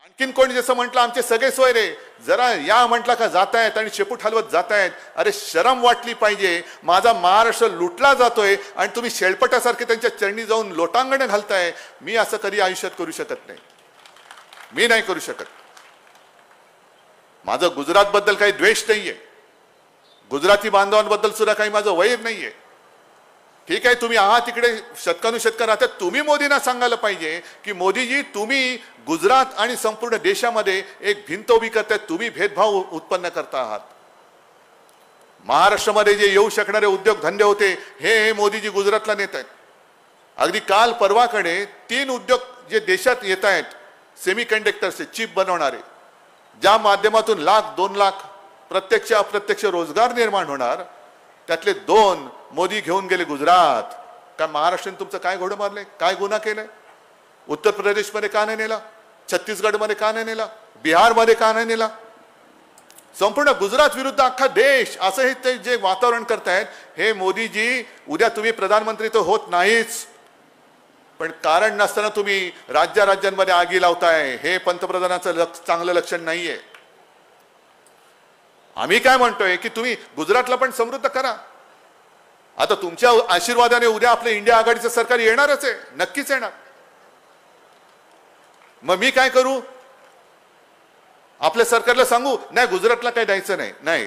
आणखीन कोणी जसं म्हटलं आमचे सगळे सोयरे जरा या म्हटलं का जातायत आणि शेपूट हलवत जातायत. अरे शरम वाटली पाहिजे. माझा महाराष्ट्र लुटला जातोय आणि तुम्ही शेळपटासारखे त्यांच्या चरणी जाऊन लोटांगण घालताय. मी असं कधी आयुष्यात करू शकत नाही. मी नाही करू शकत. माझं गुजरात बद्दल काही द्वेष नाहीये. गुजराती बांधवांबद्दल सुद्धा काही माझं वैर नाहीये. ठीक आहे, तुम्ही आहात तिकडे शतकानुशतक राहतात. तुम्ही मोदींना सांगायला पाहिजे की मोदीजी तुम्ही गुजरात आणि संपूर्ण देशामध्ये एक भिंत उभी करतायत. तुम्ही भेदभाव उत्पन्न करता आहात. महाराष्ट्रामध्ये जे येऊ शकणारे उद्योगधंदे होते हे मोदीजी गुजरातला नेत आहेत. अगदी काल परवाकडे 3 उद्योग जे देशात येत आहेत सेमीकंडक्टरचे चिप बनवणारे, ज्या माध्यमातून लाख 2 लाख प्रत्यक्ष अप्रत्यक्ष रोजगार निर्माण होणार, त्यातले 2 मोदी घेऊन गेले गुजरात. काय महाराष्ट्राने तुमचं काय घोडं मारलंय? काय गुन्हा केलाय? उत्तर प्रदेशमध्ये का नाही नेला? छत्तीसगडमध्ये का नाही नेला? बिहारमध्ये का नाही नेला? संपूर्ण गुजरात विरुद्ध अख्खा देश असं हे ते जे वातावरण करतायत हे मोदीजी, उद्या तुम्ही प्रधानमंत्री तर होत नाहीच, पण कारण नसताना तुम्ही राज्यांमध्ये आगी लावताय. हे पंतप्रधानाचं चांगलं लक्षण नाहीये. आम्ही काय म्हणतोय की तुम्ही गुजरातला पण समृद्ध करा. आता तुमच्या आशीर्वादाने उद्या आपलं इंडिया आघाडीचं सरकार येणारच आहे, नक्कीच येणार. मग मी काय करू? आपल्या सरकारला सांगू नाही गुजरातला काही द्यायचं नाही? नाही,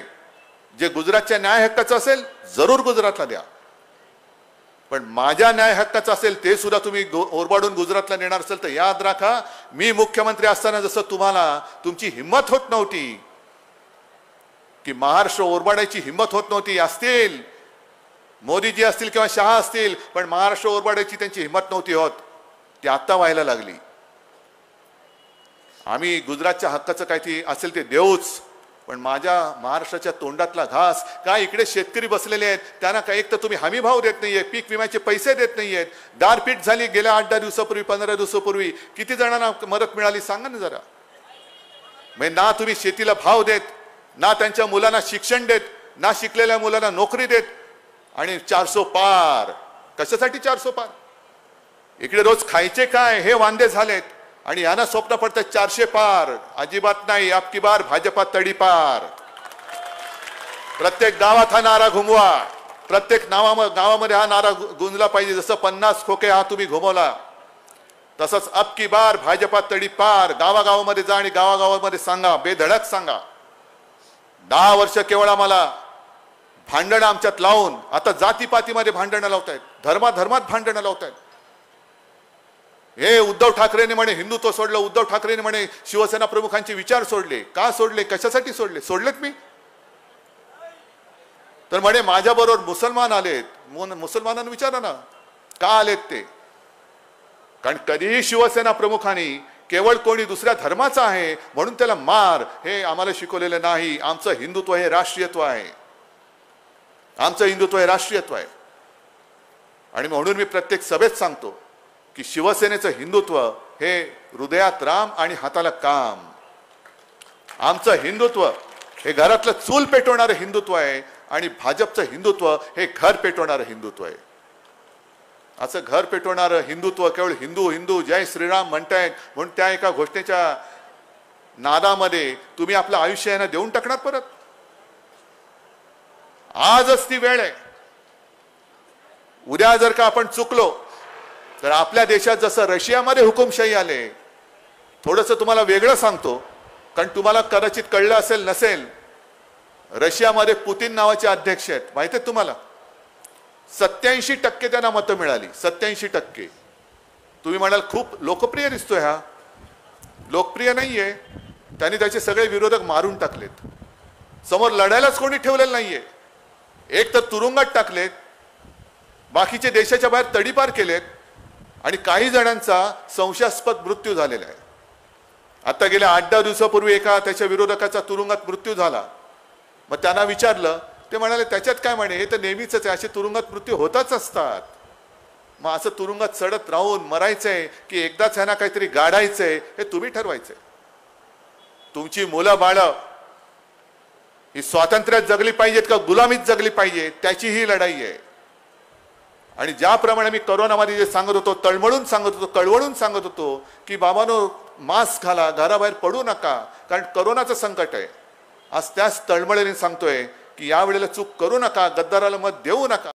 जे गुजरातच्या न्याय हक्काचं असेल जरूर गुजरातला द्या, पण माझ्या न्याय हक्काचं असेल ते सुद्धा तुम्ही ओरबाडून गुजरातला नेणार असेल तर याद राखा, मी मुख्यमंत्री असताना जसं तुम्हाला तुमची हिंमत होत नव्हती की महाराष्ट्र ओरबाडायची हिंमत होत नव्हती, असतील मोदीजी असतील किंवा शहा असतील, पण महाराष्ट्र ओरबाडायची त्यांची हिंमत नव्हती होत, ती आता व्हायला लागली. आम्ही गुजरातच्या हक्काचं काय ते असेल ते देऊच, पण माझ्या महाराष्ट्राच्या तोंडातला घास काय? इकडे शेतकरी बसलेले आहेत, त्यांना काय एक तर तुम्ही हमी भाव देत नाहीये, पीक विम्याचे पैसे देत नाहीयेत. गारपीट झाली गेल्या 8-10 दिवसापूर्वी, 15 दिवसापूर्वी, किती जणांना मदत मिळाली सांगा ना जरा. म्हणजे ना तुम्ही शेतीला भाव देत, ना त्यांच्या मुलांना शिक्षण देत, ना शिकलेल्या मुलांना नोकरी देत, आणि 400 पार. कशासाठी 400 पार? इकडे रोज खायचे काय हे वांदे झालेत आणि यांना स्वप्न पडतात 400 पार. अजिबात नाही. आपकी बार भाजपा तडीपार. प्रत्येक गावात हा नारा घुमवा. प्रत्येक गावामध्ये हा नारा गुंजला पाहिजे. जसं 50 खोके हा तुम्ही घुमवला तसंच अबकी बार भाजपा तडीपार. गावागावामध्ये जा आणि गावागावामध्ये सांगा, बेधडक सांगा. 10 वर्ष केवळ आम्हाला भांडणं आमच्यात लावून आता जातीपातीमध्ये भांडणं लावतायत, धर्मात भांडणं लावतायत. हे उद्धव ठाकरेने म्हणे हिंदुत्व सोडलं, उद्धव ठाकरेने म्हणे शिवसेना प्रमुखांचे विचार सोडले. का सोडले? कशासाठी सोडले? सोडलेत मी तर म्हणे माझ्याबरोबर मुसलमान आलेत. मुसलमानांना विचारा ना का आलेत ते. कारण कधीही शिवसेना प्रमुखांनी केवळ कोणी दुसऱ्या धर्माचा आहे म्हणून त्याला मार हे आम्हाला शिकवलेलं नाही. आमचं हिंदुत्व हे राष्ट्रीयत्व आहे. आमचं हिंदुत्व हे राष्ट्रीयत्व आहे. आणि म्हणून मी प्रत्येक सभेत सांगतो की शिवसेनेचं हिंदुत्व हे हृदयात राम आणि हाताला काम. आमचं हिंदुत्व हे घरातलं चूल पेटवणारं हिंदुत्व आहे आणि भाजपचं हिंदुत्व हे घर पेटवणारं हिंदुत्व आहे. असं घर पेटवणारं हिंदुत्व केवळ हिंदू हिंदू जय श्रीराम म्हणतायत म्हणून त्या एका घोषणेच्या नादामध्ये तुम्ही आपलं आयुष्य यांना देऊन टाकणार परत. आजच ती वेळ आहे. उद्या जर का आपण चुकलो तर आपल्या देशात जसं रशियामध्ये हुकुमशाही आले, थोडंसं तुम्हाला वेगळं सांगतो कारण तुम्हाला कदाचित कळलं असेल नसेल, रशियामध्ये पुतीन नावाचे अध्यक्ष आहेत माहिती आहे तुम्हाला. 87% त्यांना मतं मिळाली. 87%. तुम्ही म्हणाल खूप लोकप्रिय दिसतोय हा. लोकप्रिय नाहीये. त्यांनी त्याचे सगळे विरोधक मारून टाकलेत. समोर लढायलाच कोणी ठेवलेलं नाहीये. एक तर तुरुंगात टाकलेत, बाकीचे देशाच्या बाहेर तडीपार केलेत आणि काही जणांचा संशयास्पद मृत्यू झालेला आहे. आता गेल्या 8-10 दिवसापूर्वी एका त्याच्या विरोधकाचा तुरुंगात मृत्यू झाला. मग त्यांना विचारलं, ते म्हणाले त्याच्यात काय म्हणे, हे तर नेहमीच आहे, असे तुरुंगात मृत्यू होतच असतात. मग असं तुरुंगात सडत राहून मरायचंय की एकदाच ह्यांना काहीतरी गाडायचंय हे तुम्ही ठरवायचंय. तुमची मुलं बाळं ही स्वातंत्र्यात जगली पाहिजेत का गुलामीत जगली पाहिजे त्याची ही लढाई आहे. आणि ज्याप्रमाणे मी कोरोनामध्ये जे सांगत होतो, तळमळून सांगत होतो, कळवळून सांगत होतो की बाबांनो मास्क घाला, घराबाहेर पडू नका, कारण करोनाचं संकट आहे. आज त्याच तळमळीने सांगतोय की यावेळेला चूक करू नका, गद्दाराला मत देऊ नका.